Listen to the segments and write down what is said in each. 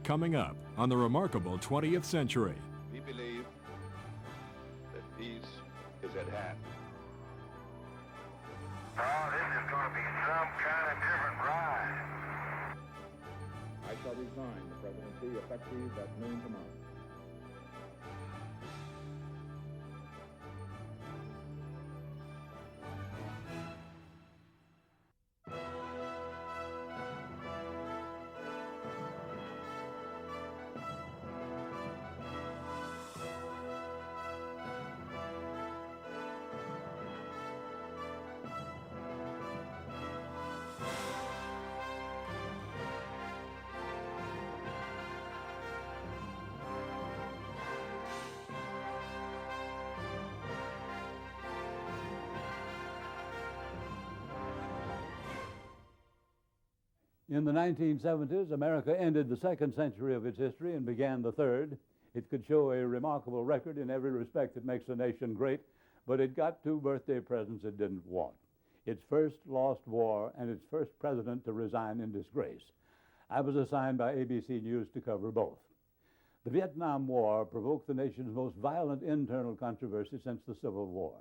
Coming up on the remarkable 20th century. We believe that peace is at hand. Oh, this is going to be some kind of different ride. I shall resign the presidency effective at noon tomorrow. In the 1970s, America ended the second century of its history and began the third. It could show a remarkable record in every respect that makes a nation great, but it got two birthday presents it didn't want. Its first lost war and its first president to resign in disgrace. I was assigned by ABC News to cover both. The Vietnam War provoked the nation's most violent internal controversy since the Civil War.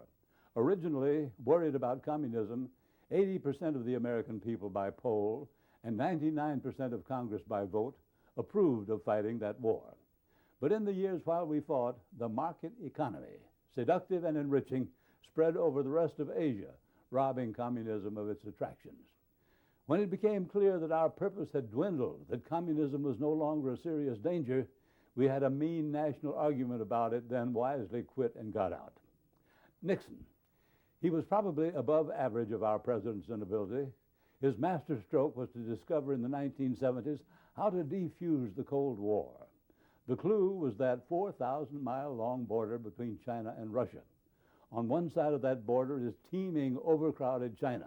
Originally worried about communism, 80% of the American people by poll and 99% of Congress by vote approved of fighting that war. But in the years while we fought, the market economy, seductive and enriching, spread over the rest of Asia, robbing communism of its attractions. When it became clear that our purpose had dwindled, that communism was no longer a serious danger, we had a mean national argument about it, then wisely quit and got out. Nixon. He was probably above average of our presidents in ability. His masterstroke was to discover in the 1970s how to defuse the Cold War. The clue was that 4,000-mile-long border between China and Russia. On one side of that border is teeming, overcrowded China.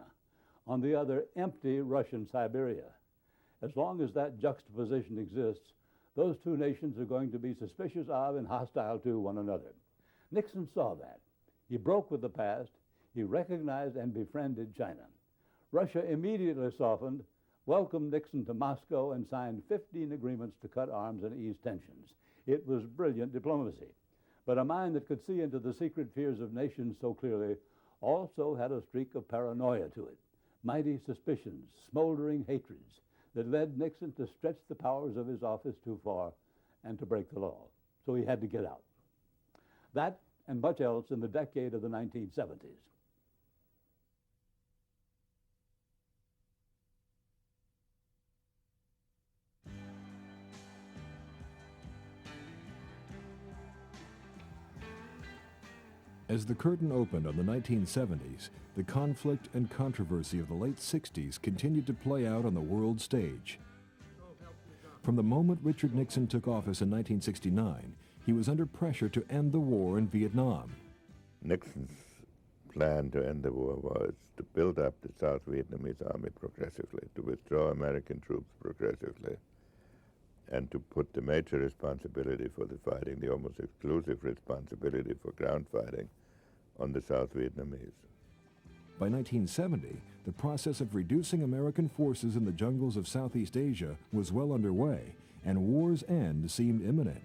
On the other, empty Russian Siberia. As long as that juxtaposition exists, those two nations are going to be suspicious of and hostile to one another. Nixon saw that. He broke with the past. He recognized and befriended China. Russia immediately softened, welcomed Nixon to Moscow, and signed 15 agreements to cut arms and ease tensions. It was brilliant diplomacy. But a mind that could see into the secret fears of nations so clearly also had a streak of paranoia to it. Mighty suspicions, smoldering hatreds that led Nixon to stretch the powers of his office too far and to break the law. So he had to get out. That and much else in the decade of the 1970s. As the curtain opened on the 1970s, the conflict and controversy of the late 60s continued to play out on the world stage. From the moment Richard Nixon took office in 1969, he was under pressure to end the war in Vietnam. Nixon's plan to end the war was to build up the South Vietnamese army progressively, to withdraw American troops progressively, and to put the major responsibility for the fighting, the almost exclusive responsibility for ground fighting, on the South Vietnamese. By 1970, the process of reducing American forces in the jungles of Southeast Asia was well underway, and war's end seemed imminent.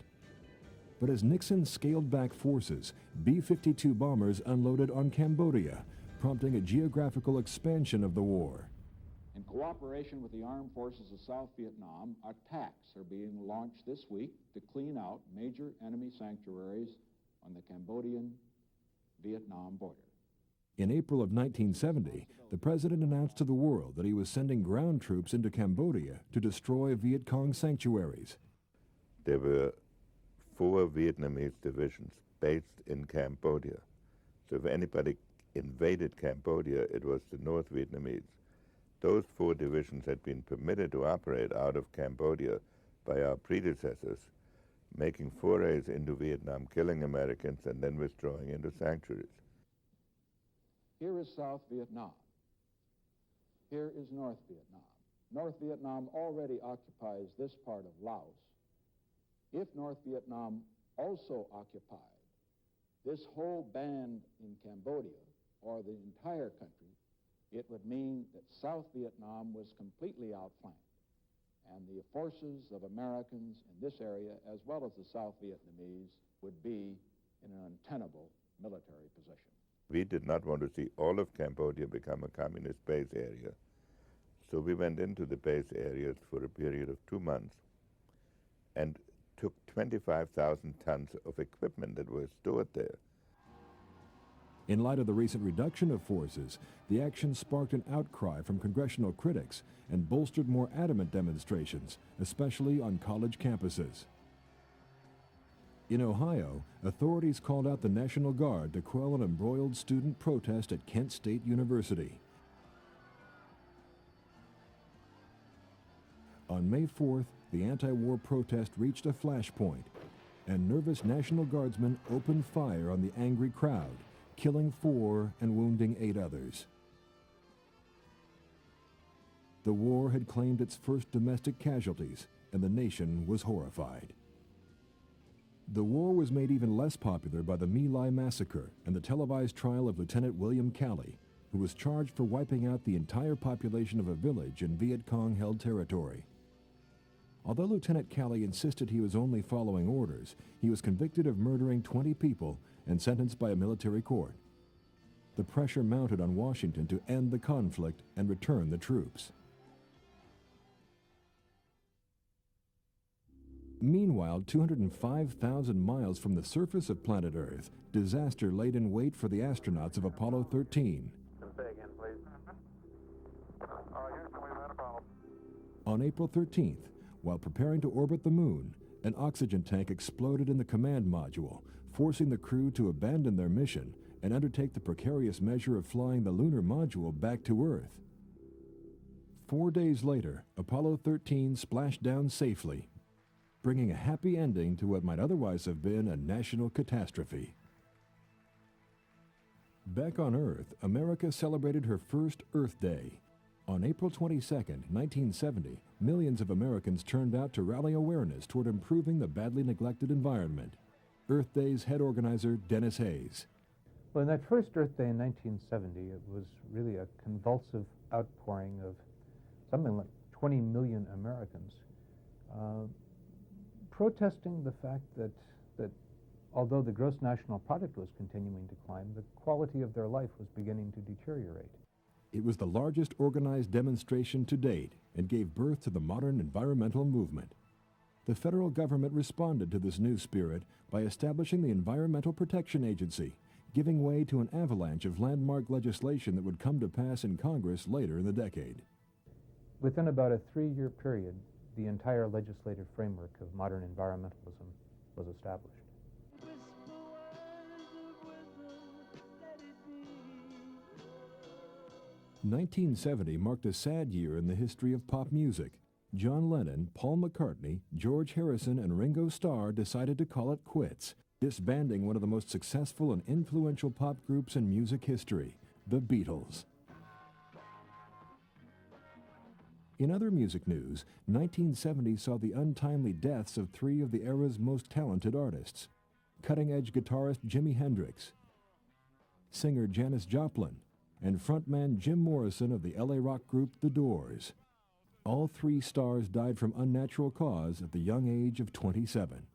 But as Nixon scaled back forces, B-52 bombers unloaded on Cambodia, prompting a geographical expansion of the war. In cooperation with the armed forces of South Vietnam, attacks are being launched this week to clean out major enemy sanctuaries on the Cambodian-Vietnam border. In April of 1970, the president announced to the world that he was sending ground troops into Cambodia to destroy Viet Cong sanctuaries. There were 4 Vietnamese divisions based in Cambodia. So if anybody invaded Cambodia, it was the North Vietnamese. Those 4 divisions had been permitted to operate out of Cambodia by our predecessors, making forays into Vietnam, killing Americans, and then withdrawing into sanctuaries. Here is South Vietnam. Here is North Vietnam. North Vietnam already occupies this part of Laos. If North Vietnam also occupied this whole band in Cambodia, or the entire country, it would mean that South Vietnam was completely outflanked. and the forces of Americans in this area, as well as the South Vietnamese, would be in an untenable military position. We did not want to see all of Cambodia become a communist base area. So we went into the base areas for a period of 2 months and took 25,000 tons of equipment that was stored there. In light of the recent reduction of forces, the action sparked an outcry from congressional critics and bolstered more adamant demonstrations, especially on college campuses. In Ohio, authorities called out the National Guard to quell an embroiled student protest at Kent State University. On May 4th, the anti-war protest reached a flashpoint, and nervous National Guardsmen opened fire on the angry crowd, killing 4 and wounding 8 others. The war had claimed its first domestic casualties, and the nation was horrified. The war was made even less popular by the My Lai massacre and the televised trial of Lieutenant William Calley, who was charged for wiping out the entire population of a village in Viet Cong-held territory. Although Lieutenant Calley insisted he was only following orders, he was convicted of murdering 20 people and sentenced by a military court. The pressure mounted on Washington to end the conflict and return the troops. Meanwhile, 205,000 miles from the surface of planet Earth, disaster laid in wait for the astronauts of Apollo 13. Say again, please. Houston, we've had a problem. On April 13th, while preparing to orbit the moon, an oxygen tank exploded in the command module, forcing the crew to abandon their mission and undertake the precarious measure of flying the lunar module back to Earth. 4 days later, Apollo 13 splashed down safely, bringing a happy ending to what might otherwise have been a national catastrophe. Back on Earth, America celebrated her first Earth Day. On April 22, 1970, millions of Americans turned out to rally awareness toward improving the badly neglected environment. Earth Day's head organizer, Dennis Hayes. Well, in that first Earth Day in 1970, it was really a convulsive outpouring of something like 20 million Americans protesting the fact that although the gross national product was continuing to climb, the quality of their life was beginning to deteriorate. It was the largest organized demonstration to date and gave birth to the modern environmental movement. The federal government responded to this new spirit by establishing the Environmental Protection Agency, giving way to an avalanche of landmark legislation that would come to pass in Congress later in the decade. Within about a 3-year period, the entire legislative framework of modern environmentalism was established. 1970 marked a sad year in the history of pop music. John Lennon, Paul McCartney, George Harrison, and Ringo Starr decided to call it quits, disbanding one of the most successful and influential pop groups in music history, the Beatles. In other music news, 1970 saw the untimely deaths of 3 of the era's most talented artists: cutting-edge guitarist Jimi Hendrix, singer Janis Joplin, and frontman Jim Morrison of the LA rock group The Doors. All 3 stars died from unnatural cause at the young age of 27.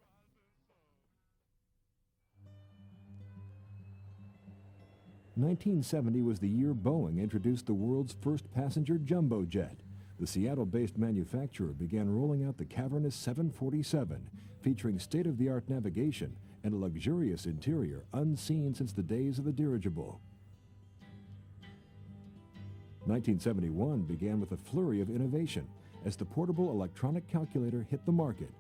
(1970) was the year Boeing introduced the world's first passenger jumbo jet. The Seattle-based manufacturer began rolling out the cavernous 747, featuring state-of-the-art navigation and a luxurious interior unseen since the days of the dirigible. 1971 began with a flurry of innovation as the portable electronic calculator hit the market.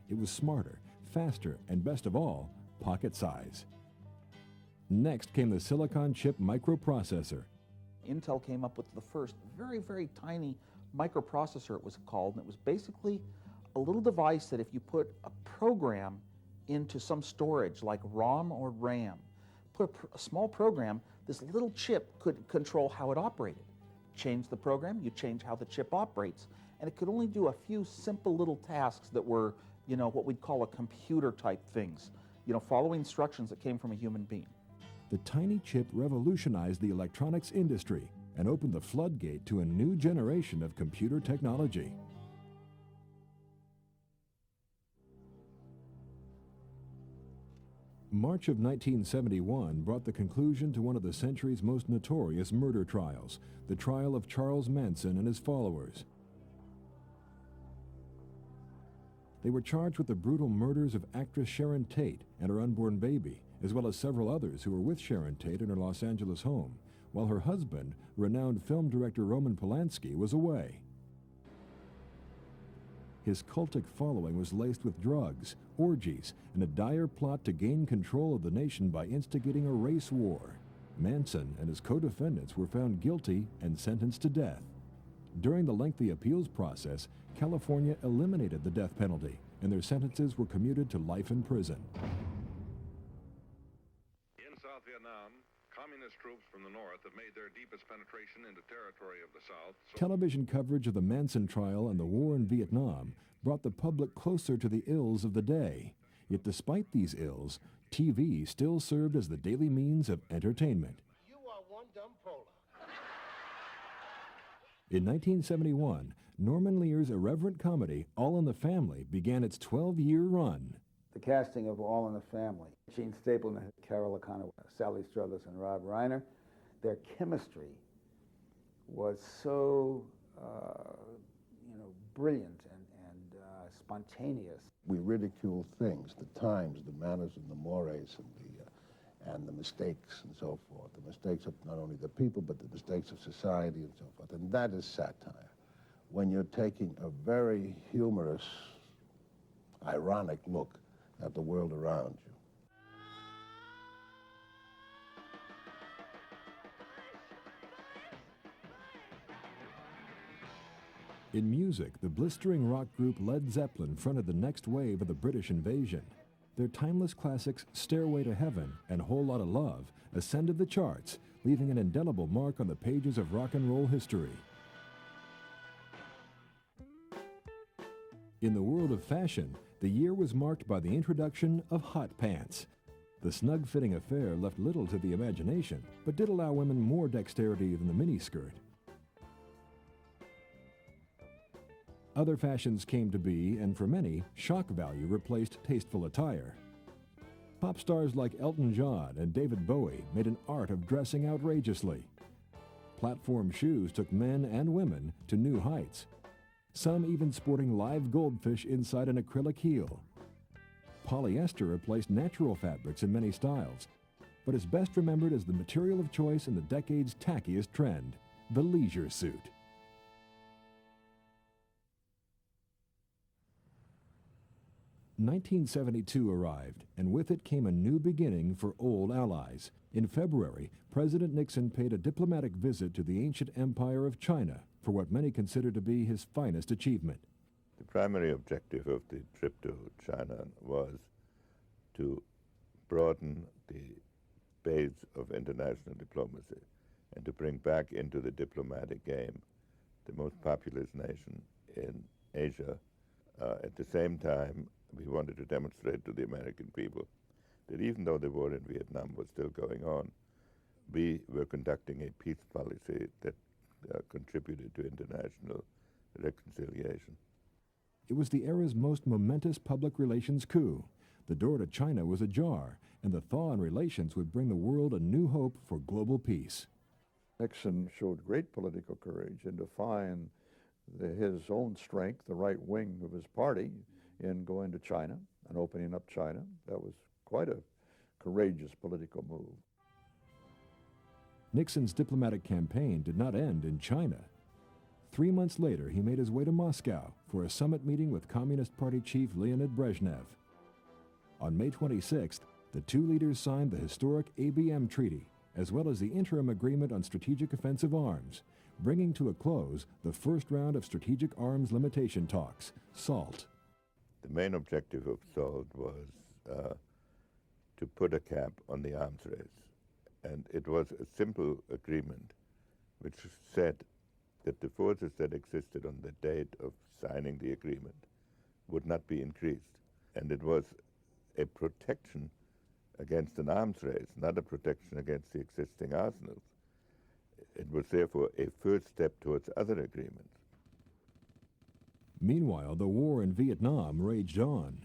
It was smarter, faster, and best of all, pocket size. Next came the silicon chip microprocessor. Intel came up with the first very, very tiny microprocessor, it was called, and it was basically a little device that if you put a program into some storage like ROM or RAM, put a small program, this little chip could control how it operated. Change the program, you change how the chip operates, and it could only do a few simple little tasks that were, what we'd call a computer type things, follow instructions that came from a human being. The tiny chip revolutionized the electronics industry and opened the floodgate to a new generation of computer technology. March of 1971 brought the conclusion to one of the century's most notorious murder trials, the trial of Charles Manson and his followers. They were charged with the brutal murders of actress Sharon Tate and her unborn baby, as well as several others who were with Sharon Tate in her Los Angeles home, while her husband, renowned film director Roman Polanski, was away. His cultic following was laced with drugs, orgies, and a dire plot to gain control of the nation by instigating a race war. Manson and his co-defendants were found guilty and sentenced to death. During the lengthy appeals process, California eliminated the death penalty, and their sentences were commuted to life in prison. In South Vietnam, communist troops from the north have made their deepest penetration into territory of the South. Television coverage of the Manson trial and the war in Vietnam brought the public closer to the ills of the day. Yet despite these ills, TV still served as the daily means of entertainment. You are one dumb polar. In 1971, Norman Lear's irreverent comedy All in the Family began its 12-year run. The casting of All in the Family, Gene Stapleton, Carol O'Connor, Sally Struthers, and Rob Reiner, their chemistry was so brilliant and spontaneous. We ridicule things, the times, the manners, and the mores, and the mistakes, and so forth. The mistakes of not only the people, but the mistakes of society, and so forth. And that is satire. When you're taking a very humorous, ironic look at the world around you. In music, the blistering rock group Led Zeppelin fronted the next wave of the British invasion. Their timeless classics Stairway to Heaven and Whole Lotta Love ascended the charts, leaving an indelible mark on the pages of rock and roll history. In the world of fashion, the year was marked by the introduction of hot pants. The snug-fitting affair left little to the imagination, but did allow women more dexterity than the miniskirt. Other fashions came to be, and for many, shock value replaced tasteful attire. Pop stars like Elton John and David Bowie made an art of dressing outrageously. Platform shoes took men and women to new heights, some even sporting live goldfish inside an acrylic heel. Polyester replaced natural fabrics in many styles, but is best remembered as the material of choice in the decade's tackiest trend, the leisure suit. "1972 arrived, and with it came a new beginning for old allies. In February, President Nixon paid a diplomatic visit to the ancient empire of China for what many consider to be his finest achievement. The primary objective of the trip to China was to broaden the base of international diplomacy and to bring back into the diplomatic game the most populous nation in Asia. At the same time, we wanted to demonstrate to the American people that even though the war in Vietnam was still going on, we were conducting a peace policy that contributed to international reconciliation. It was the era's most momentous public relations coup. The door to China was ajar, and the thaw in relations would bring the world a new hope for global peace. Nixon showed great political courage in defying his own strength, the right wing of his party, in going to China and opening up China. That was quite a courageous political move. Nixon's diplomatic campaign did not end in China. 3 months later, he made his way to Moscow for a summit meeting with Communist Party chief Leonid Brezhnev. On May 26th, the two leaders signed the historic ABM Treaty, as well as the interim agreement on strategic offensive arms, bringing to a close the first round of strategic arms limitation talks, SALT. The main objective of SALT was to put a cap on the arms race. And it was a simple agreement which said that the forces that existed on the date of signing the agreement would not be increased. And it was a protection against an arms race, not a protection against the existing arsenals. It was therefore a first step towards other agreements. Meanwhile, the war in Vietnam raged on.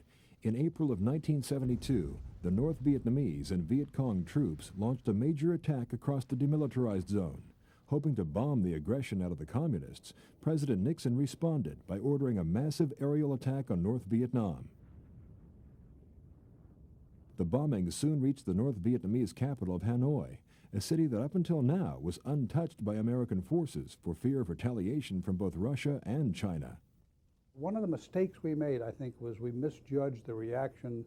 In April of 1972, the North Vietnamese and Viet Cong troops launched a major attack across the demilitarized zone. Hoping to bomb the aggression out of the Communists, President Nixon responded by ordering a massive aerial attack on North Vietnam. The bombings soon reached the North Vietnamese capital of Hanoi, a city that up until now was untouched by American forces for fear of retaliation from both Russia and China. One of the mistakes we made, I think, was we misjudged the reaction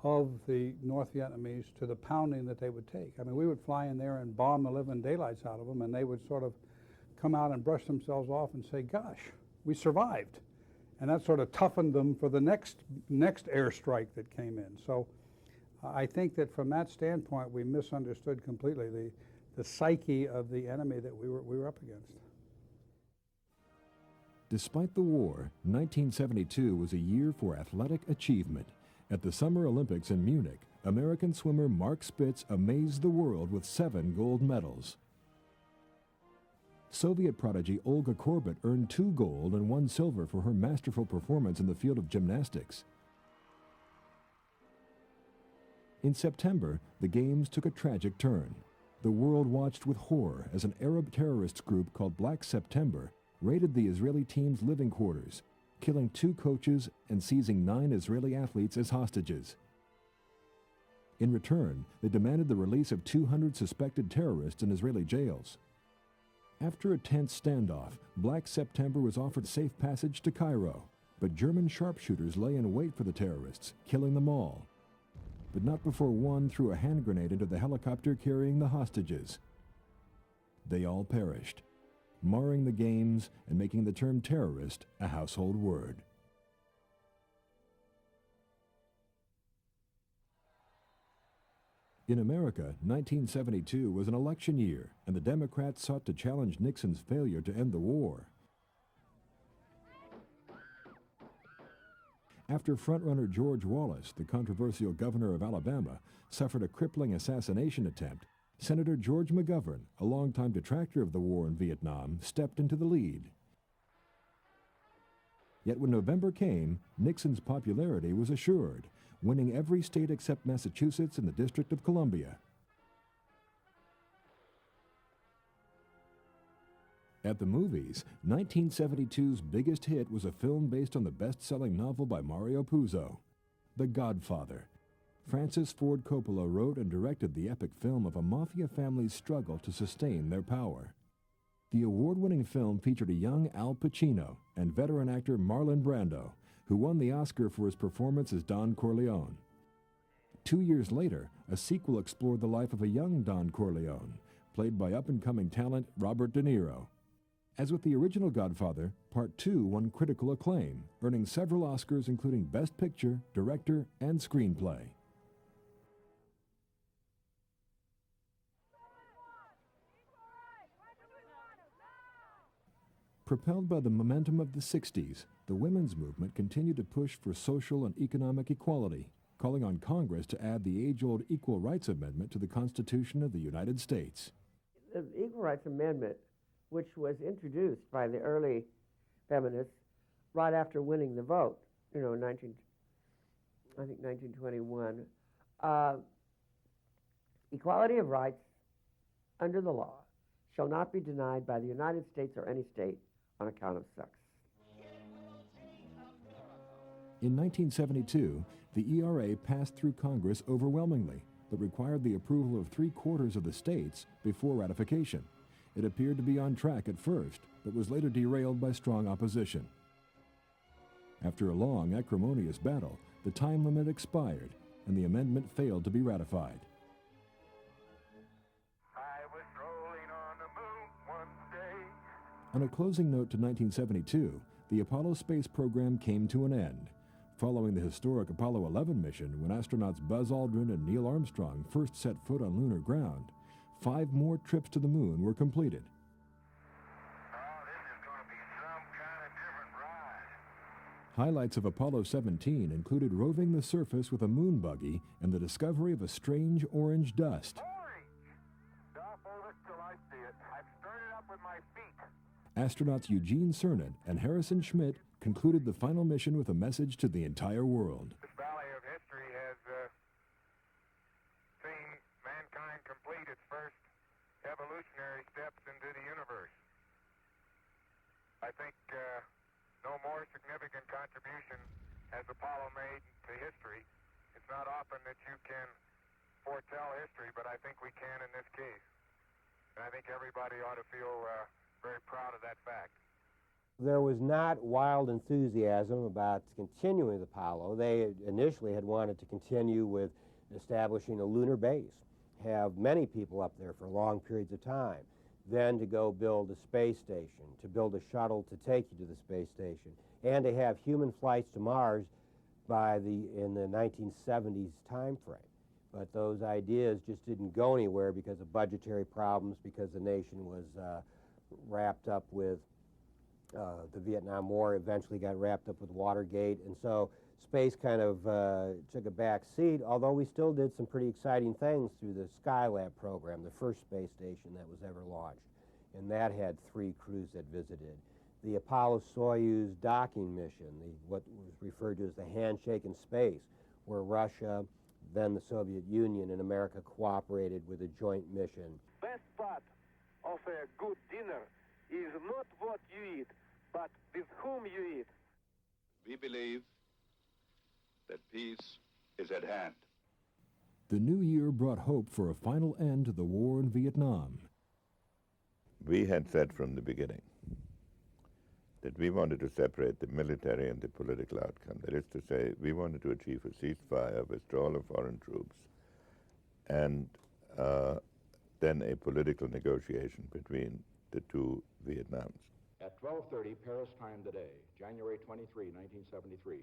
of the North Vietnamese to the pounding that they would take. I mean, we would fly in there and bomb the living daylights out of them, and they would sort of come out and brush themselves off and say, gosh, we survived. And that sort of toughened them for the next airstrike that came in. So I think that from that standpoint, we misunderstood completely the psyche of the enemy that we were up against. Despite the war, 1972 was a year for athletic achievement. At the Summer Olympics in Munich, American swimmer Mark Spitz amazed the world with 7 gold medals. Soviet prodigy Olga Korbut earned 2 gold and 1 silver for her masterful performance in the field of gymnastics. In September, the Games took a tragic turn. The world watched with horror as an Arab terrorist group called Black September raided the Israeli team's living quarters, killing 2 coaches and seizing 9 Israeli athletes as hostages. In return, they demanded the release of 200 suspected terrorists in Israeli jails. After a tense standoff, Black September was offered safe passage to Cairo, but German sharpshooters lay in wait for the terrorists, killing them all. But not before one threw a hand grenade into the helicopter carrying the hostages. They all perished, marring the Games and making the term terrorist a household word. In America, 1972 was an election year, and the Democrats sought to challenge Nixon's failure to end the war. After frontrunner George Wallace, the controversial governor of Alabama, suffered a crippling assassination attempt, Senator George McGovern, a longtime detractor of the war in Vietnam, stepped into the lead. Yet when November came, Nixon's popularity was assured, winning every state except Massachusetts and the District of Columbia. At the movies, 1972's biggest hit was a film based on the best-selling novel by Mario Puzo, The Godfather. Francis Ford Coppola wrote and directed the epic film of a mafia family's struggle to sustain their power. The award-winning film featured a young Al Pacino and veteran actor Marlon Brando, who won the Oscar for his performance as Don Corleone. 2 years later, a sequel explored the life of a young Don Corleone, played by up-and-coming talent Robert De Niro. As with the original Godfather, Part 2 won critical acclaim, earning several Oscars including Best Picture, Director, and Screenplay. Propelled by the momentum of the 60s, the women's movement continued to push for social and economic equality, calling on Congress to add the age-old Equal Rights Amendment to the Constitution of the United States. The Equal Rights Amendment, which was introduced by the early feminists right after winning the vote, in 1921, equality of rights under the law shall not be denied by the United States or any state on account of sex. In 1972, the ERA passed through Congress overwhelmingly, but required the approval of 3/4 of the states before ratification. It appeared to be on track at first, but was later derailed by strong opposition. After a long, acrimonious battle, the time limit expired, and the amendment failed to be ratified. On a closing note to 1972, the Apollo space program came to an end. Following the historic Apollo 11 mission, when astronauts Buzz Aldrin and Neil Armstrong first set foot on lunar ground, 5 more trips to the moon were completed. Highlights of Apollo 17 included roving the surface with a moon buggy and the discovery of a strange orange dust. Astronauts Eugene Cernan and Harrison Schmitt concluded the final mission with a message to the entire world. This valley of history has made its first evolutionary steps into the universe. I think no more significant contribution has Apollo made to history. It's not often that you can foretell history, but I think we can in this case. And I think everybody ought to feel very proud of that fact. There was not wild enthusiasm about continuing with Apollo. They initially had wanted to continue with establishing a lunar base, have many people up there for long periods of time, then to go build a space station, to build a shuttle to take you to the space station, and to have human flights to Mars in the 1970s time frame. But those ideas just didn't go anywhere because of budgetary problems, because the nation was wrapped up with the Vietnam War, eventually got wrapped up with Watergate, and so space kind of took a back seat, although we still did some pretty exciting things through the Skylab program, the first space station that was ever launched, and that had 3 crews that visited. The Apollo-Soyuz docking mission, what was referred to as the handshake in space, where Russia, then the Soviet Union, and America cooperated with a joint mission. Best part of a good dinner is not what you eat, but with whom you eat. We believe that peace is at hand. The new year brought hope for a final end to the war in Vietnam. We had said from the beginning that we wanted to separate the military and the political outcome. That is to say, we wanted to achieve a ceasefire, withdrawal of foreign troops, and then a political negotiation between the two Vietnams. At 12:30 Paris time today, January 23, 1973,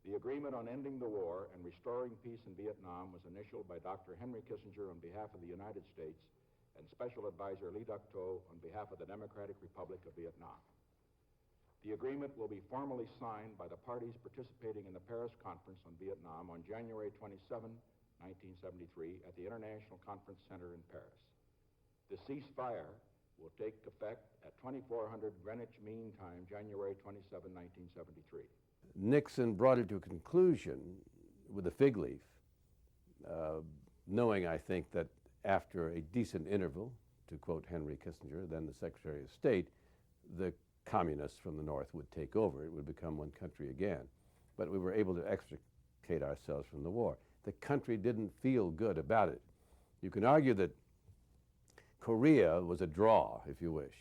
the agreement on ending the war and restoring peace in Vietnam was initialed by Dr. Henry Kissinger on behalf of the United States and Special Advisor Lee Duc-Tho on behalf of the Democratic Republic of Vietnam. The agreement will be formally signed by the parties participating in the Paris Conference on Vietnam on January 27, 1973 at the International Conference Center in Paris. The ceasefire will take effect at 2400 Greenwich Mean Time, January 27, 1973. Nixon brought it to a conclusion with a fig leaf, knowing, I think, that after a decent interval, to quote Henry Kissinger, then the Secretary of State, the communists from the North would take over. It would become one country again. But we were able to extricate ourselves from the war. The country didn't feel good about it. You can argue that Korea was a draw, if you wish.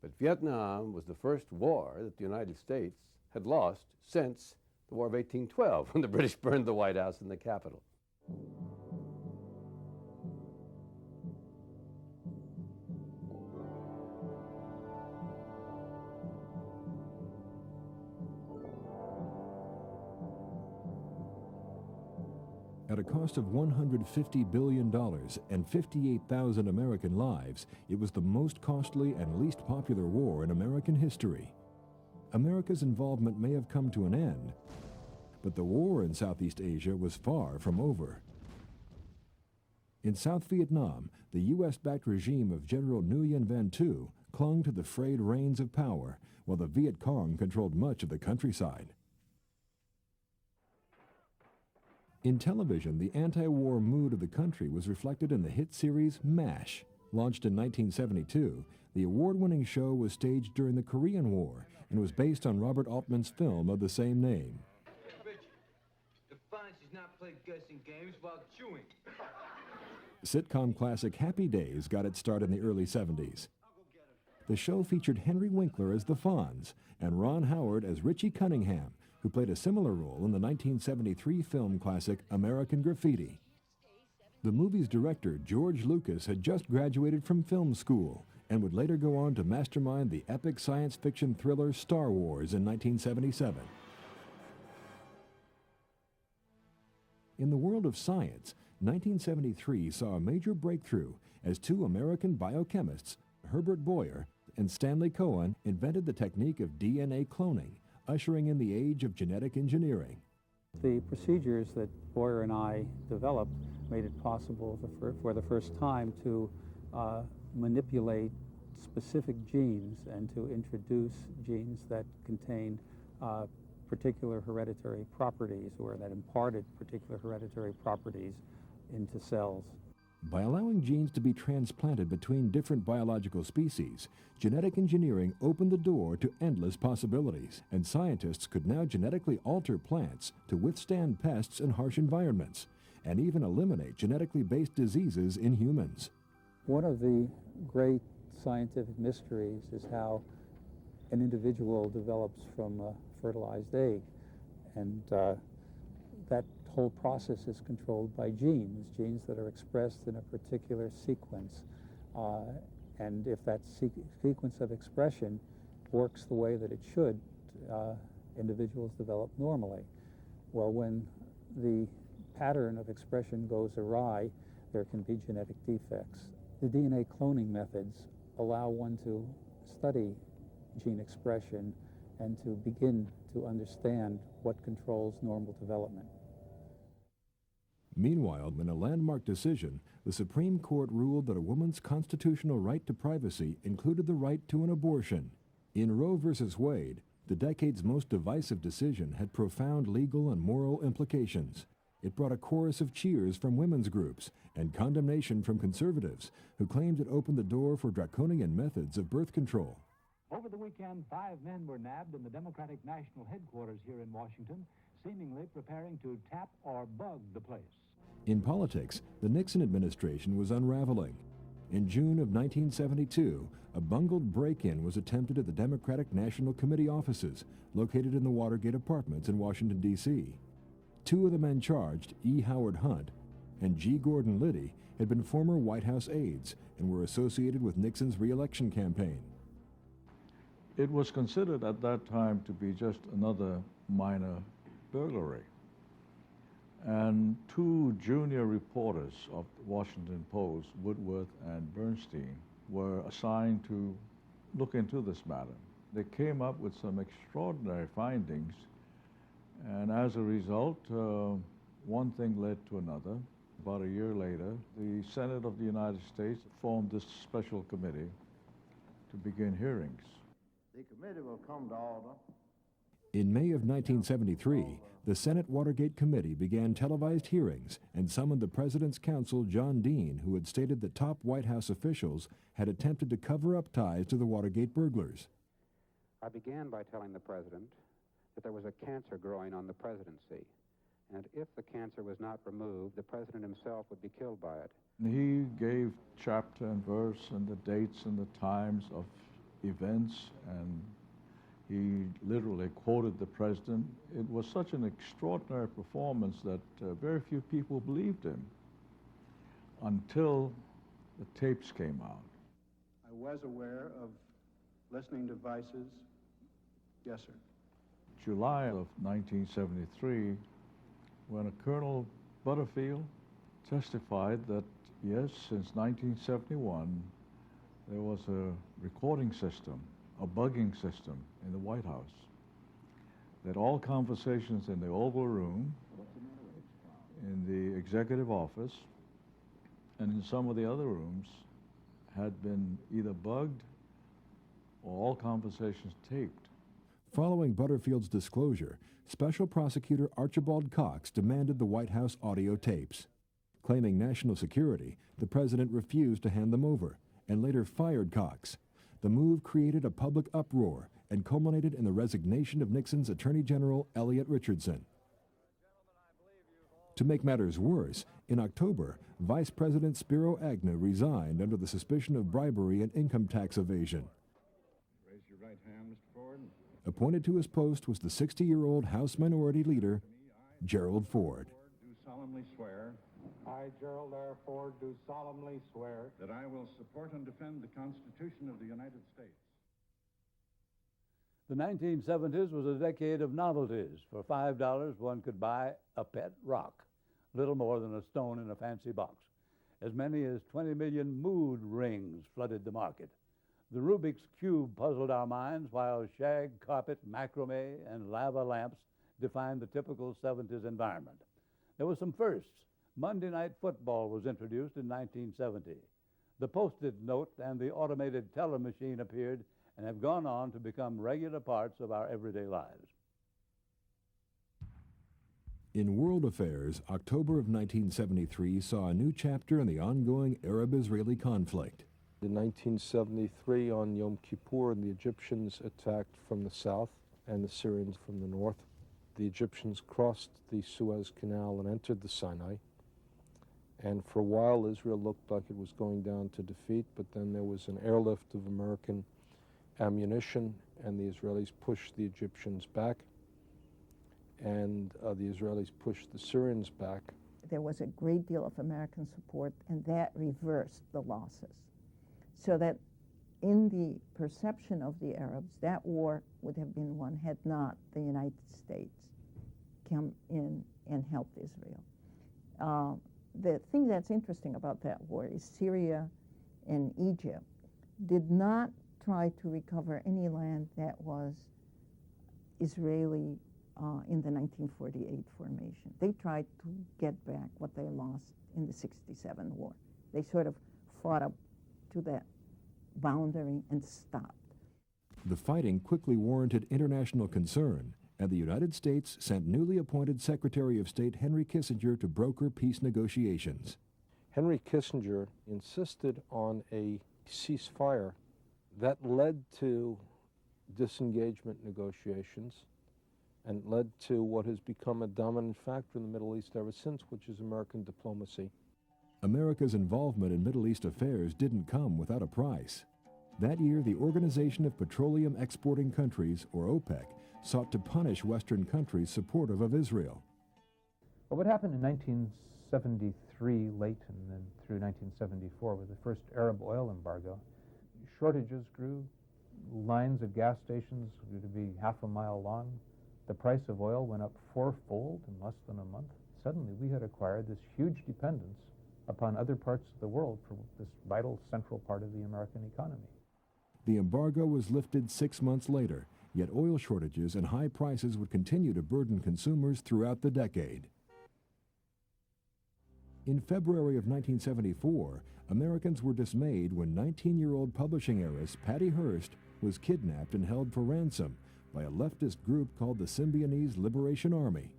But Vietnam was the first war that the United States had lost since the War of 1812, when the British burned the White House and the Capitol. At a cost of $150 billion and 58,000 American lives, it was the most costly and least popular war in American history. America's involvement may have come to an end, but the war in Southeast Asia was far from over. In South Vietnam, the U.S.-backed regime of General Nguyen Van Thu clung to the frayed reins of power, while the Viet Cong controlled much of the countryside. In television, the anti-war mood of the country was reflected in the hit series MASH. Launched in 1972, the award-winning show was staged during the Korean War and was based on Robert Altman's film of the same name. Defiance does not play guessing games while chewing. Sitcom classic Happy Days got its start in the early 70s. The show featured Henry Winkler as the Fonz and Ron Howard as Richie Cunningham, who played a similar role in the 1973 film classic American Graffiti. The movie's director, George Lucas, had just graduated from film school and would later go on to mastermind the epic science fiction thriller Star Wars in 1977. In the world of science, 1973 saw a major breakthrough as 2 American biochemists, Herbert Boyer and Stanley Cohen, invented the technique of DNA cloning, ushering in the age of genetic engineering. The procedures that Boyer and I developed made it possible for the first time to manipulate specific genes and to introduce genes that contained particular hereditary properties or that imparted particular hereditary properties into cells. By allowing genes to be transplanted between different biological species, genetic engineering opened the door to endless possibilities, and scientists could now genetically alter plants to withstand pests and harsh environments, and even eliminate genetically based diseases in humans. One of the great scientific mysteries is how an individual develops from a fertilized egg, and that whole process is controlled by genes that are expressed in a particular sequence. And if that sequence of expression works the way that it should, individuals develop normally. Well, when the pattern of expression goes awry, there can be genetic defects. The DNA cloning methods allow one to study gene expression and to begin to understand what controls normal development. Meanwhile, in a landmark decision, the Supreme Court ruled that a woman's constitutional right to privacy included the right to an abortion. In Roe v. Wade, the decade's most divisive decision had profound legal and moral implications. It brought a chorus of cheers from women's groups and condemnation from conservatives who claimed it opened the door for draconian methods of birth control. Over the weekend, 5 men were nabbed in the Democratic National Headquarters here in Washington, seemingly preparing to tap or bug the place. In politics, the Nixon administration was unraveling. In June of 1972, a bungled break-in was attempted at the Democratic National Committee offices located in the Watergate apartments in Washington, D.C. 2 of the men charged, E. Howard Hunt and G. Gordon Liddy, had been former White House aides and were associated with Nixon's re-election campaign. It was considered at that time to be just another minor burglary. And 2 junior reporters of the Washington Post, Woodworth and Bernstein, were assigned to look into this matter. They came up with some extraordinary findings, and as a result, one thing led to another. About a year later, the Senate of the United States formed this special committee to begin hearings. The committee will come to order. In May of 1973, the Senate Watergate Committee began televised hearings and summoned the President's counsel, John Dean, who had stated that top White House officials had attempted to cover up ties to the Watergate burglars. I began by telling the President that there was a cancer growing on the presidency, and if the cancer was not removed, the President himself would be killed by it. He gave chapter and verse and the dates and the times of events, and he literally quoted the President. It was such an extraordinary performance that very few people believed him until the tapes came out. I was aware of listening devices. Yes, sir. July of 1973, when a Colonel Butterfield testified that, yes, since 1971, there was a recording system, a bugging system in the White House, that all conversations in the Oval Room, in the executive office, and in some of the other rooms had been either bugged or all conversations taped. Following Butterfield's disclosure, Special Prosecutor Archibald Cox demanded the White House audio tapes. Claiming national security, the President refused to hand them over and later fired Cox. The move created a public uproar and culminated in the resignation of Nixon's Attorney General Elliot Richardson. To make matters worse, in October, Vice President Spiro Agnew resigned under the suspicion of bribery and income tax evasion. Raise your right hand, Mr. Ford. Appointed to his post was the 60-year-old House Minority Leader, Gerald Ford. Do solemnly swear. I, Gerald R. Ford, do solemnly swear that I will support and defend the Constitution of the United States. The 1970s was a decade of novelties. For $5, one could buy a pet rock, little more than a stone in a fancy box. As many as 20 million mood rings flooded the market. The Rubik's Cube puzzled our minds, while shag carpet, macrame, and lava lamps defined the typical 70s environment. There were some firsts. Monday Night Football was introduced in 1970. The Post-it note and the automated teller machine appeared and have gone on to become regular parts of our everyday lives. In world affairs, October of 1973 saw a new chapter in the ongoing Arab-Israeli conflict. In 1973, on Yom Kippur, the Egyptians attacked from the south and the Syrians from the north. The Egyptians crossed the Suez Canal and entered the Sinai. And for a while, Israel looked like it was going down to defeat, but then there was an airlift of American ammunition, and the Israelis pushed the Egyptians back, and the Israelis pushed the Syrians back. There was a great deal of American support, and that reversed the losses. So that in the perception of the Arabs, that war would have been won had not the United States come in and helped Israel. The thing that's interesting about that war is Syria and Egypt did not try to recover any land that was Israeli in the 1948 formation. They tried to get back what they lost in the 67 war. They sort of fought up to that boundary and stopped. The fighting quickly warranted international concern, and the United States sent newly appointed Secretary of State Henry Kissinger to broker peace negotiations. Henry Kissinger insisted on a ceasefire that led to disengagement negotiations and led to what has become a dominant factor in the Middle East ever since, which is American diplomacy. America's involvement in Middle East affairs didn't come without a price. That year, the Organization of Petroleum Exporting Countries, or OPEC, sought to punish Western countries supportive of Israel. Well, what happened in 1973 late and then through 1974 with the first Arab oil embargo, shortages grew, lines at gas stations grew to be half a mile long, the price of oil went up fourfold in less than a month. Suddenly we had acquired this huge dependence upon other parts of the world for this vital central part of the American economy. The embargo was lifted 6 months later, yet oil shortages and high prices would continue to burden consumers throughout the decade. In February of 1974, Americans were dismayed when 19-year-old publishing heiress Patty Hearst was kidnapped and held for ransom by a leftist group called the Symbionese Liberation Army.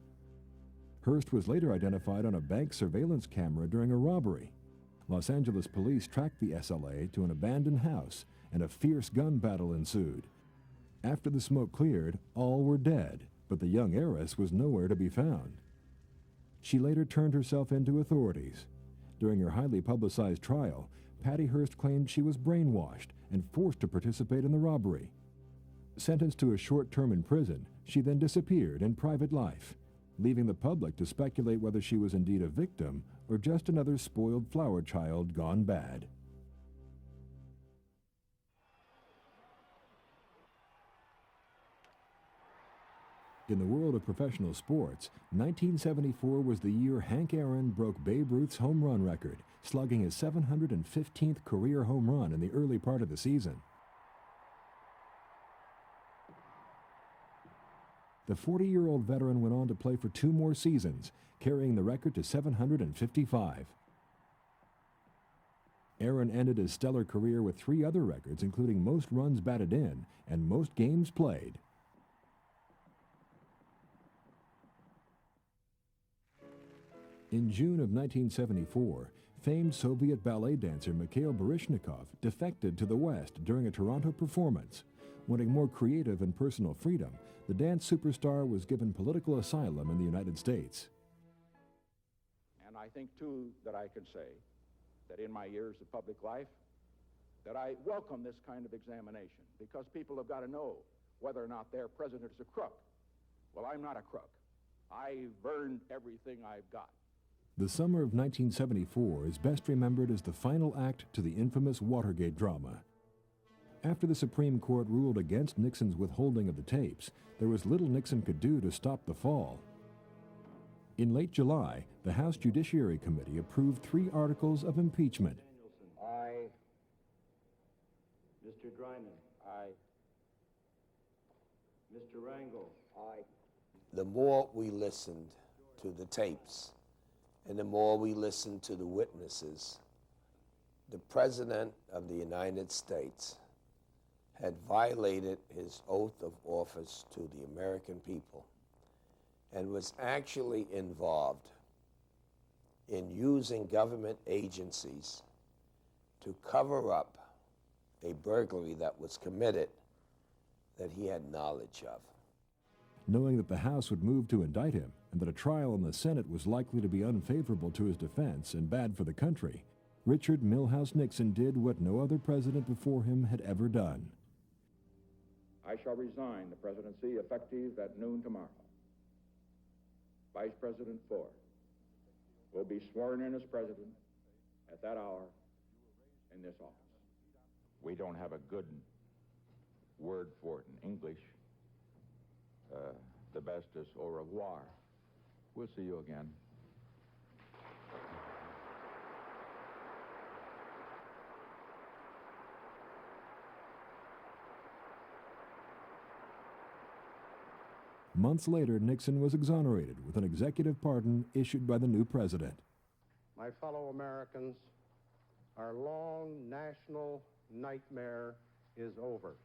Hearst was later identified on a bank surveillance camera during a robbery. Los Angeles police tracked the SLA to an abandoned house, and a fierce gun battle ensued. After the smoke cleared, all were dead, but the young heiress was nowhere to be found. She later turned herself in to authorities. During her highly publicized trial, Patty Hearst claimed she was brainwashed and forced to participate in the robbery. Sentenced to a short term in prison, she then disappeared in private life, leaving the public to speculate whether she was indeed a victim or just another spoiled flower child gone bad. In the world of professional sports, 1974 was the year Hank Aaron broke Babe Ruth's home run record, slugging his 715th career home run in the early part of the season. The 40-year-old veteran went on to play for 2 more seasons, carrying the record to 755. Aaron ended his stellar career with 3 other records, including most runs batted in and most games played. In June of 1974, famed Soviet ballet dancer Mikhail Baryshnikov defected to the West during a Toronto performance. Wanting more creative and personal freedom, the dance superstar was given political asylum in the United States. And I think, too, that I can say that in my years of public life, that I welcome this kind of examination, because people have got to know whether or not their president is a crook. Well, I'm not a crook. I've earned everything I've got. The summer of 1974 is best remembered as the final act to the infamous Watergate drama. After the Supreme Court ruled against Nixon's withholding of the tapes, there was little Nixon could do to stop the fall. In late July, the House Judiciary Committee approved 3 articles of impeachment. Aye. Mr. Dryman. Aye. Mr. Rangel. Aye. The more we listened to the tapes and the more we listened to the witnesses, the President of the United States had violated his oath of office to the American people and was actually involved in using government agencies to cover up a burglary that was committed that he had knowledge of. Knowing that the House would move to indict him and that a trial in the Senate was likely to be unfavorable to his defense and bad for the country, Richard Milhous Nixon did what no other president before him had ever done. I shall resign the presidency effective at noon tomorrow. Vice President Ford will be sworn in as president at that hour in this office. We don't have a good word for it in English. The best is au revoir. We'll see you again. Months later, Nixon was exonerated with an executive pardon issued by the new president. My fellow Americans, our long national nightmare is over.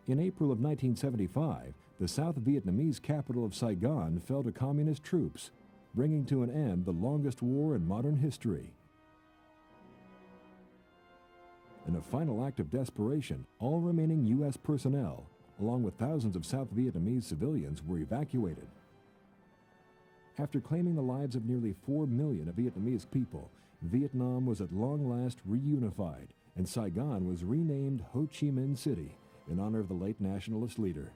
In April of 1975, the South Vietnamese capital of Saigon fell to communist troops, bringing to an end the longest war in modern history. In a final act of desperation, all remaining U.S. personnel, along with thousands of South Vietnamese civilians, were evacuated. After claiming the lives of nearly 4 million of Vietnamese people, Vietnam was at long last reunified, and Saigon was renamed Ho Chi Minh City in honor of the late nationalist leader.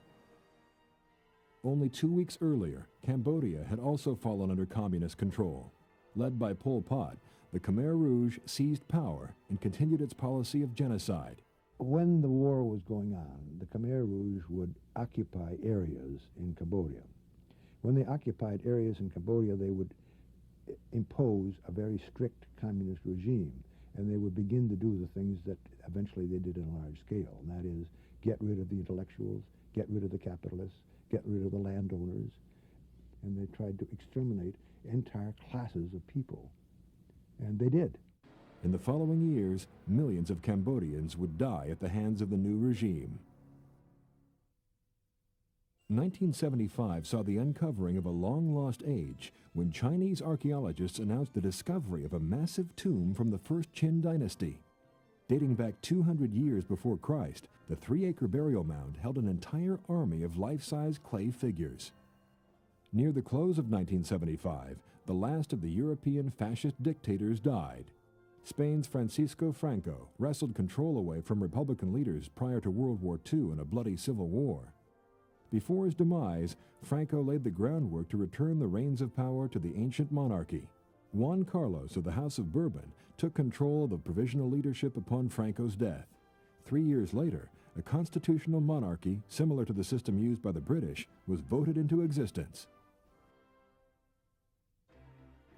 Only 2 weeks earlier, Cambodia had also fallen under communist control. Led by Pol Pot, the Khmer Rouge seized power and continued its policy of genocide. When the war was going on, the Khmer Rouge would occupy areas in Cambodia. When they occupied areas in Cambodia, they would impose a very strict communist regime, and they would begin to do the things that eventually they did on a large scale, and that is get rid of the intellectuals, get rid of the capitalists, get rid of the landowners, and they tried to exterminate entire classes of people. And they did. In the following years, millions of Cambodians would die at the hands of the new regime. 1975 saw the uncovering of a long-lost age when Chinese archaeologists announced the discovery of a massive tomb from the first Qin dynasty. Dating back 200 years before Christ, the 3-acre burial mound held an entire army of life-size clay figures. Near the close of 1975, the last of the European fascist dictators died. Spain's Francisco Franco wrestled control away from Republican leaders prior to World War II in a bloody civil war. Before his demise, Franco laid the groundwork to return the reins of power to the ancient monarchy. Juan Carlos of the House of Bourbon took control of the provisional leadership upon Franco's death. 3 years later, a constitutional monarchy, similar to the system used by the British, was voted into existence.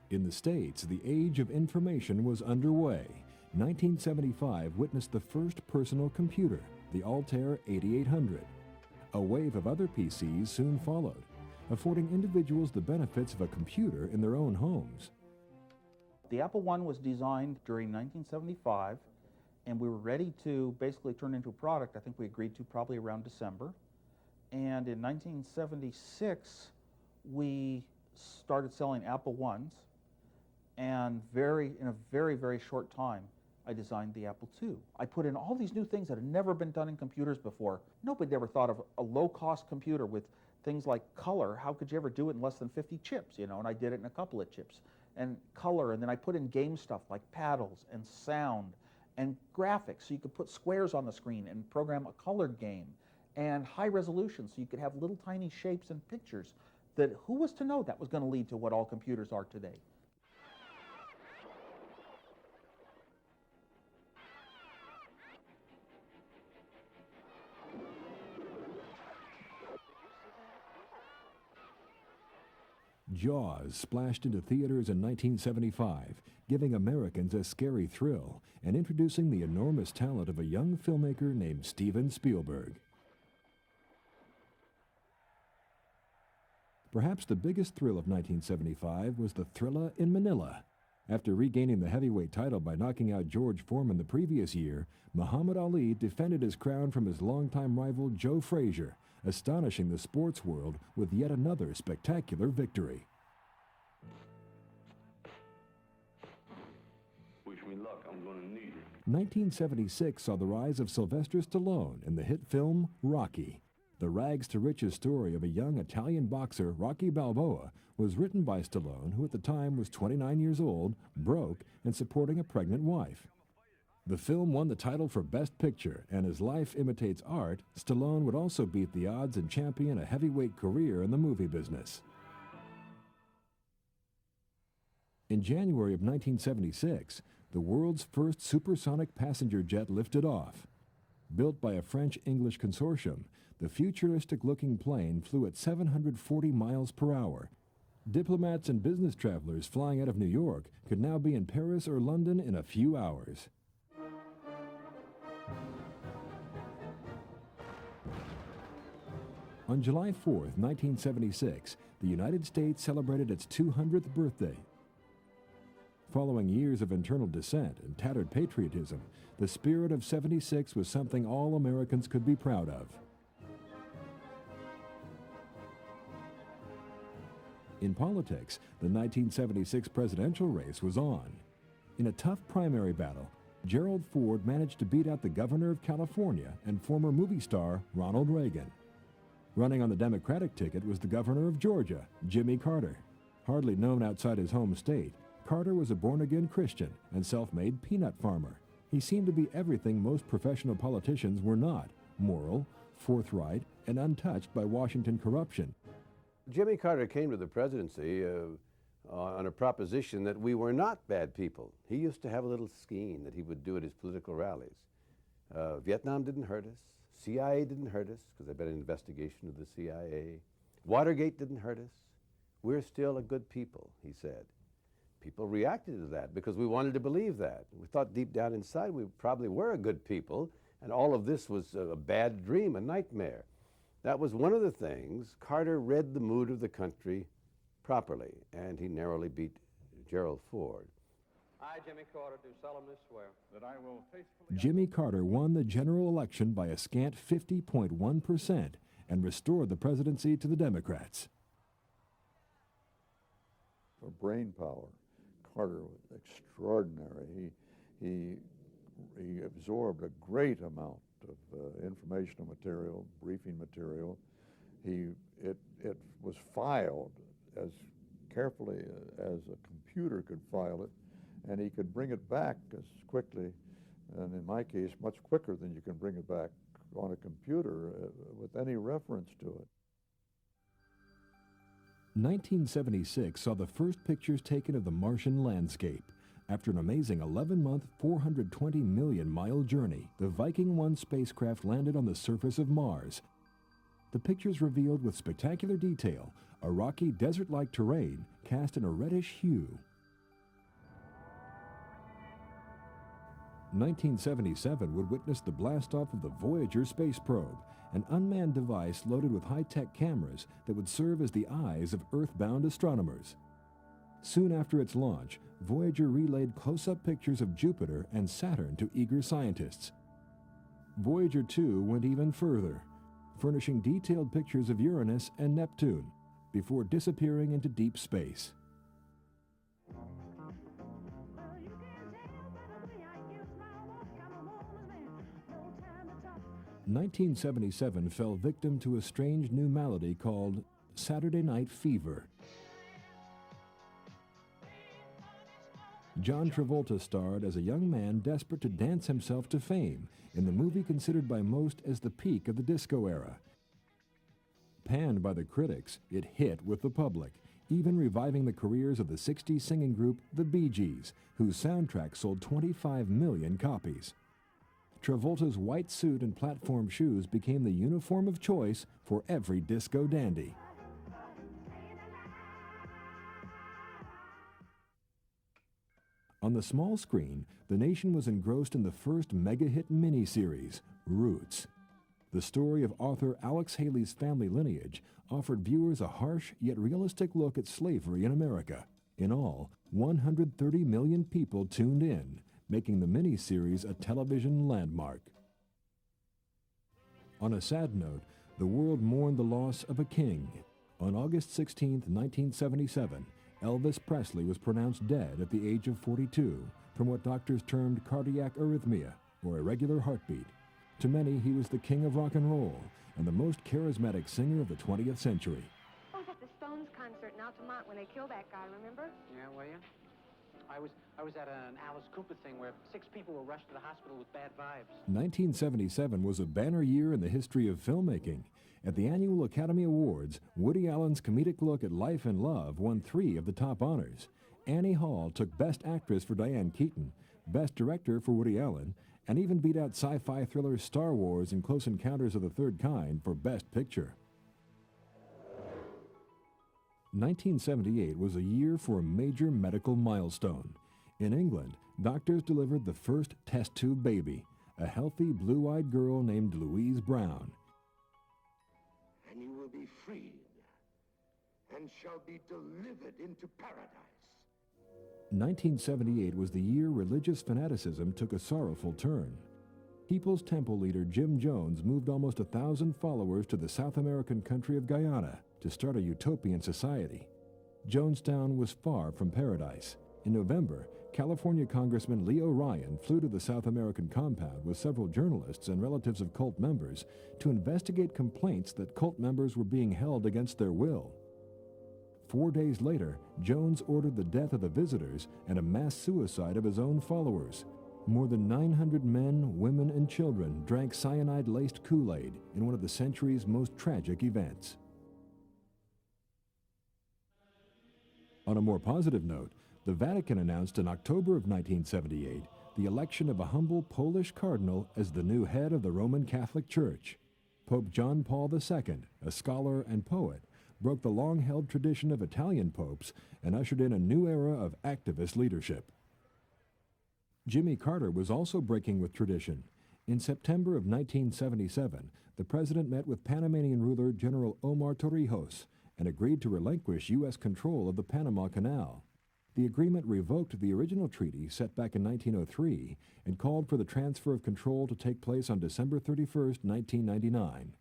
In the States, the age of information was underway. 1975 witnessed the first personal computer, the Altair 8800. A wave of other PCs soon followed, affording individuals the benefits of a computer in their own homes. The Apple I was designed during 1975, and we were ready to basically turn into a product. I think we agreed to probably around December. And in 1976, we started selling Apple I's, and in a very, very short time, I designed the Apple II. I put in all these new things that had never been done in computers before. Nobody ever thought of a low-cost computer with things like color. How could you ever do it in less than 50 chips, you know? And I did it in a couple of chips. And color, and then I put in game stuff like paddles and sound and graphics, so you could put squares on the screen and program a colored game, and high resolution, so you could have little tiny shapes and pictures. That who was to know that was going to lead to what all computers are today? Jaws splashed into theaters in 1975, giving Americans a scary thrill and introducing the enormous talent of a young filmmaker named Steven Spielberg. Perhaps the biggest thrill of 1975 was the thriller in Manila. After regaining the heavyweight title by knocking out George Foreman the previous year, Muhammad Ali defended his crown from his longtime rival Joe Frazier, astonishing the sports world with yet another spectacular victory. Wish me luck, I'm gonna need it. 1976 saw the rise of Sylvester Stallone in the hit film Rocky. The rags-to-riches story of a young Italian boxer, Rocky Balboa, was written by Stallone, who at the time was 29 years old, broke, and supporting a pregnant wife. The film won the title for Best Picture, and as life imitates art, Stallone would also beat the odds and champion a heavyweight career in the movie business. In January of 1976, the world's first supersonic passenger jet lifted off. Built by a French-English consortium, the futuristic-looking plane flew at 740 miles per hour. Diplomats and business travelers flying out of New York could now be in Paris or London in a few hours. On July 4th, 1976, the United States celebrated its 200th birthday. Following years of internal dissent and tattered patriotism, the spirit of '76 was something all Americans could be proud of. In politics, the 1976 presidential race was on. In a tough primary battle, Gerald Ford managed to beat out the governor of California and former movie star Ronald Reagan. Running on the Democratic ticket was the governor of Georgia, Jimmy Carter. Hardly known outside his home state, Carter was a born-again Christian and self-made peanut farmer. He seemed to be everything most professional politicians were not: moral, forthright, and untouched by Washington corruption. Jimmy Carter came to the presidency on a proposition that we were not bad people. He used to have a little scheme that he would do at his political rallies. Vietnam didn't hurt us. CIA didn't hurt us, because there'd been an investigation of the CIA. Watergate didn't hurt us. We're still a good people, he said. People reacted to that because we wanted to believe that. We thought deep down inside we probably were a good people, and all of this was a bad dream, a nightmare. That was one of the things. Carter read the mood of the country properly, and he narrowly beat Gerald Ford. I, Jimmy Carter, do solemnly swear that I will faithfully... Jimmy Carter won the general election by a scant 50.1% and restored the presidency to the Democrats. For brain power, Carter was extraordinary. He absorbed a great amount of informational material, briefing material. It was filed as carefully as a computer could file it, and he could bring it back as quickly, and in my case, much quicker than you can bring it back on a computer with any reference to it. 1976 saw the first pictures taken of the Martian landscape. After an amazing 11-month, 420 million-mile journey, the Viking 1 spacecraft landed on the surface of Mars. The pictures revealed with spectacular detail a rocky, desert-like terrain cast in a reddish hue. 1977 would witness the blastoff of the Voyager space probe, an unmanned device loaded with high-tech cameras that would serve as the eyes of Earth-bound astronomers. Soon after its launch, Voyager relayed close-up pictures of Jupiter and Saturn to eager scientists. Voyager 2 went even further, furnishing detailed pictures of Uranus and Neptune before disappearing into deep space. 1977 fell victim to a strange new malady called Saturday Night Fever. John Travolta starred as a young man desperate to dance himself to fame in the movie considered by most as the peak of the disco era. Panned by the critics, it hit with the public, even reviving the careers of the 60s singing group The Bee Gees, whose soundtrack sold 25 million copies. Travolta's white suit and platform shoes became the uniform of choice for every disco dandy. On the small screen, the nation was engrossed in the first mega-hit miniseries, Roots. The story of author Alex Haley's family lineage offered viewers a harsh yet realistic look at slavery in America. In all, 130 million people tuned in, making the miniseries a television landmark. On a sad note, the world mourned the loss of a king. On August 16, 1977, Elvis Presley was pronounced dead at the age of 42 from what doctors termed cardiac arrhythmia, or irregular heartbeat. To many, he was the king of rock and roll and the most charismatic singer of the 20th century. I was at the Stones concert in Altamont when they killed that guy, remember? Yeah, were you? I was at an Alice Cooper thing where 6 people were rushed to the hospital with bad vibes. 1977 was a banner year in the history of filmmaking. At the annual Academy Awards, Woody Allen's comedic look at life and love won 3 of the top honors. Annie Hall took Best Actress for Diane Keaton, Best Director for Woody Allen, and even beat out sci-fi thriller Star Wars and Close Encounters of the Third Kind for Best Picture. 1978 was a year for a major medical milestone. In England, doctors delivered the first test tube baby, a healthy blue-eyed girl named Louise Brown. And you will be freed and shall be delivered into paradise. 1978 was the year religious fanaticism took a sorrowful turn. People's Temple leader Jim Jones moved almost 1,000 followers to the South American country of Guyana to start a utopian society. Jonestown was far from paradise. In November, California Congressman Leo Ryan flew to the South American compound with several journalists and relatives of cult members to investigate complaints that cult members were being held against their will. 4 days later, Jones ordered the death of the visitors and a mass suicide of his own followers. More than 900 men, women, and children drank cyanide-laced Kool-Aid in one of the century's most tragic events. On a more positive note, the Vatican announced in October of 1978 the election of a humble Polish cardinal as the new head of the Roman Catholic Church. Pope John Paul II, a scholar and poet, broke the long-held tradition of Italian popes and ushered in a new era of activist leadership. Jimmy Carter was also breaking with tradition. In September of 1977, the president met with Panamanian ruler General Omar Torrijos and agreed to relinquish U.S. control of the Panama Canal. The agreement revoked the original treaty set back in 1903 and called for the transfer of control to take place on December 31, 1999.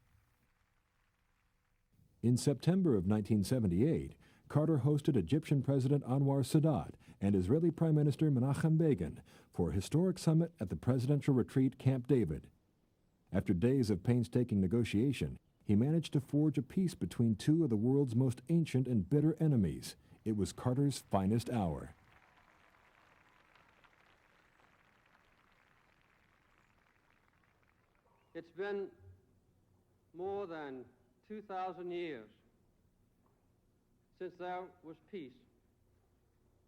In September of 1978, Carter hosted Egyptian President Anwar Sadat and Israeli Prime Minister Menachem Begin for a historic summit at the presidential retreat Camp David. After days of painstaking negotiation, he managed to forge a peace between 2 of the world's most ancient and bitter enemies. It was Carter's finest hour. It's been more than 2,000 years since there was peace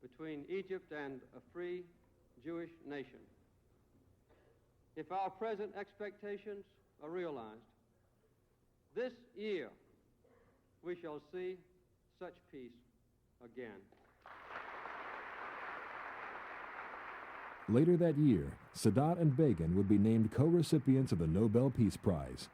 between Egypt and a free Jewish nation. If our present expectations are realized, this year we shall see such peace again. Later that year, Sadat and Begin would be named co-recipients of the Nobel Peace Prize.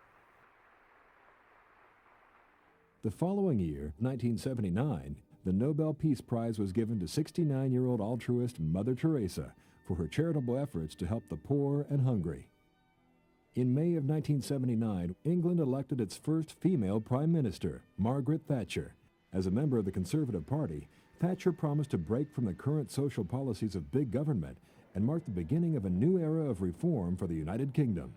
The following year, 1979, the Nobel Peace Prize was given to 69-year-old altruist Mother Teresa for her charitable efforts to help the poor and hungry. In May of 1979, England elected its first female prime minister, Margaret Thatcher. As a member of the Conservative Party, Thatcher promised to break from the current social policies of big government and mark the beginning of a new era of reform for the United Kingdom.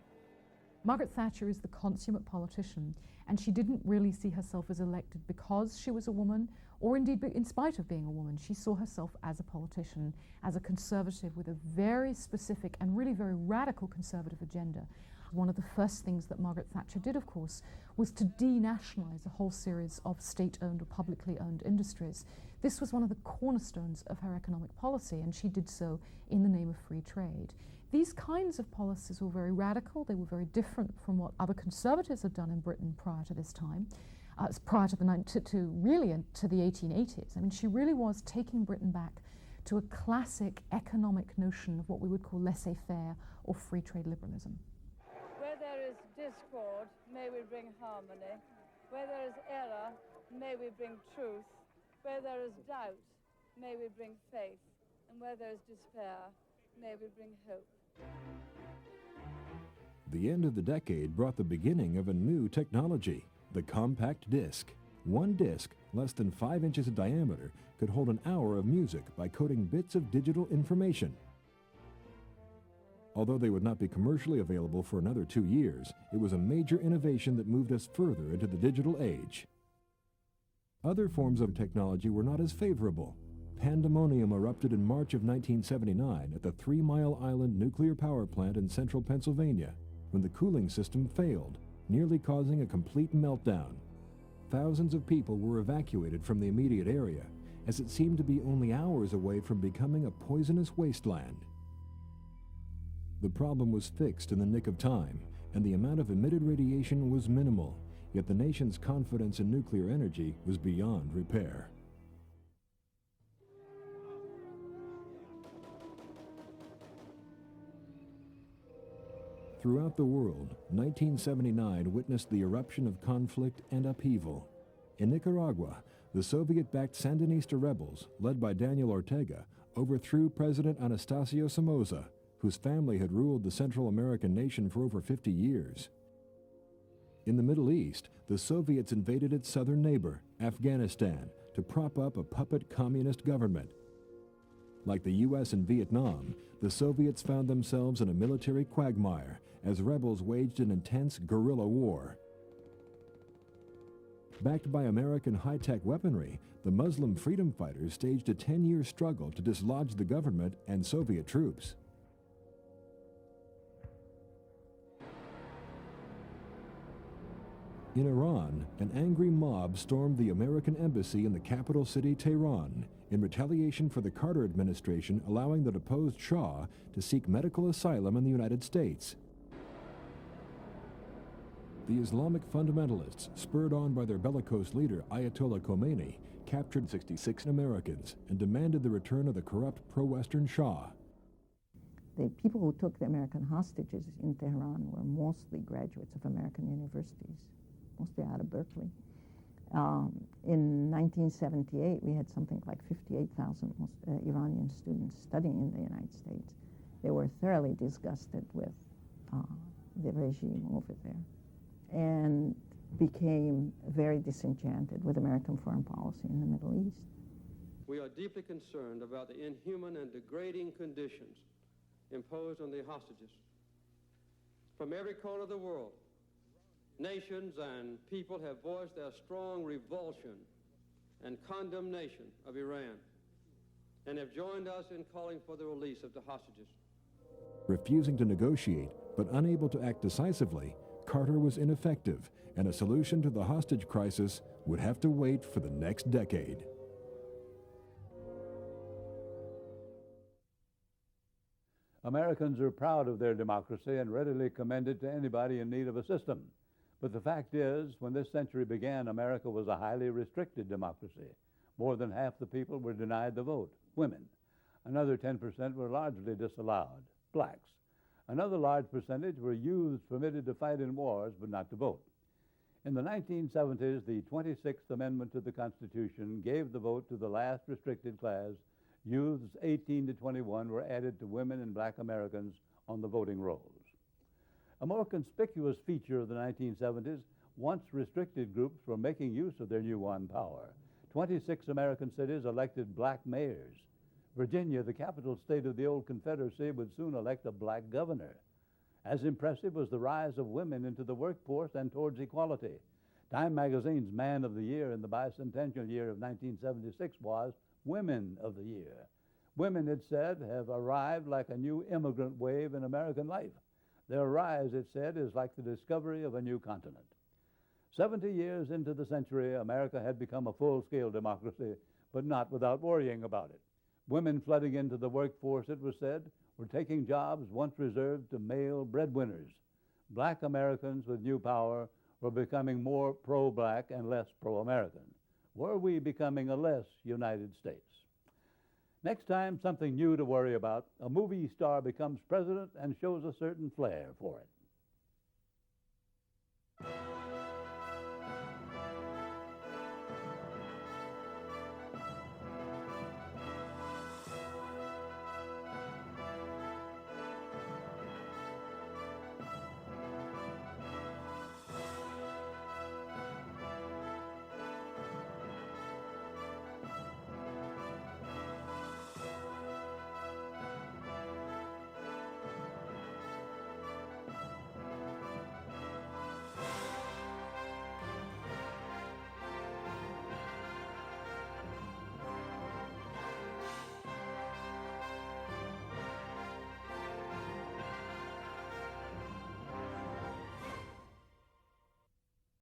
Margaret Thatcher is the consummate politician, and she didn't really see herself as elected because she was a woman, or indeed in spite of being a woman. She saw herself as a politician, as a conservative with a very specific and really very radical conservative agenda. One of the first things that Margaret Thatcher did, of course, was to denationalize a whole series of state-owned or publicly owned industries. This was one of the cornerstones of her economic policy, and she did so in the name of free trade. These kinds of policies were very radical. They were very different from what other conservatives had done in Britain prior to this time, prior to the 1880s. I mean, she really was taking Britain back to a classic economic notion of what we would call laissez-faire or free trade liberalism. Where there is discord, may we bring harmony. Where there is error, may we bring truth. Where there is doubt, may we bring faith. And where there is despair, may we bring hope. The end of the decade brought the beginning of a new technology, the compact disc. One disc, less than 5 inches in diameter, could hold an hour of music by coding bits of digital information. Although they would not be commercially available for another 2 years, it was a major innovation that moved us further into the digital age. Other forms of technology were not as favorable. Pandemonium erupted in March of 1979 at the 3 Mile Island nuclear power plant in central Pennsylvania, when the cooling system failed, nearly causing a complete meltdown. Thousands of people were evacuated from the immediate area, as it seemed to be only hours away from becoming a poisonous wasteland. The problem was fixed in the nick of time, and the amount of emitted radiation was minimal, yet the nation's confidence in nuclear energy was beyond repair. Throughout the world, 1979 witnessed the eruption of conflict and upheaval. In Nicaragua, the Soviet-backed Sandinista rebels, led by Daniel Ortega, overthrew President Anastasio Somoza, whose family had ruled the Central American nation for over 50 years. In the Middle East, the Soviets invaded its southern neighbor, Afghanistan, to prop up a puppet communist government. Like the U.S. in Vietnam, the Soviets found themselves in a military quagmire as rebels waged an intense guerrilla war. Backed by American high-tech weaponry, the Muslim freedom fighters staged a 10-year struggle to dislodge the government and Soviet troops. In Iran, an angry mob stormed the American embassy in the capital city, Tehran, in retaliation for the Carter administration allowing the deposed Shah to seek medical asylum in the United States. The Islamic fundamentalists, spurred on by their bellicose leader Ayatollah Khomeini, captured 66 Americans and demanded the return of the corrupt pro-Western Shah. The people who took the American hostages in Tehran were mostly graduates of American universities, mostly out of Berkeley. In 1978, we had something like 58,000 Iranian students studying in the United States. They were thoroughly disgusted with the regime over there and became very disenchanted with American foreign policy in the Middle East. We are deeply concerned about the inhuman and degrading conditions imposed on the hostages. From every corner of the world, nations and people have voiced their strong revulsion and condemnation of Iran and have joined us in calling for the release of the hostages. Refusing to negotiate, but unable to act decisively, Carter was ineffective, and a solution to the hostage crisis would have to wait for the next decade. Americans are proud of their democracy and readily commend it to anybody in need of a system. But the fact is, when this century began, America was a highly restricted democracy. More than half the people were denied the vote, women. Another 10% were largely disallowed, blacks. Another large percentage were youths permitted to fight in wars but not to vote. In the 1970s, the 26th Amendment to the Constitution gave the vote to the last restricted class. Youths 18 to 21 were added to women and black Americans on the voting rolls. A more conspicuous feature of the 1970s, once restricted groups were making use of their newfound power. 26 American cities elected black mayors. Virginia, the capital state of the old Confederacy, would soon elect a black governor. As impressive was the rise of women into the workforce and towards equality. Time magazine's Man of the Year in the bicentennial year of 1976 was Women of the Year. Women, it said, have arrived like a new immigrant wave in American life. Their rise, it said, is like the discovery of a new continent. 70 years into the century, America had become a full-scale democracy, but not without worrying about it. Women flooding into the workforce, it was said, were taking jobs once reserved to male breadwinners. Black Americans with new power were becoming more pro-black and less pro-American. Were we becoming a less United States? Next time, something new to worry about. A movie star becomes president and shows a certain flair for it.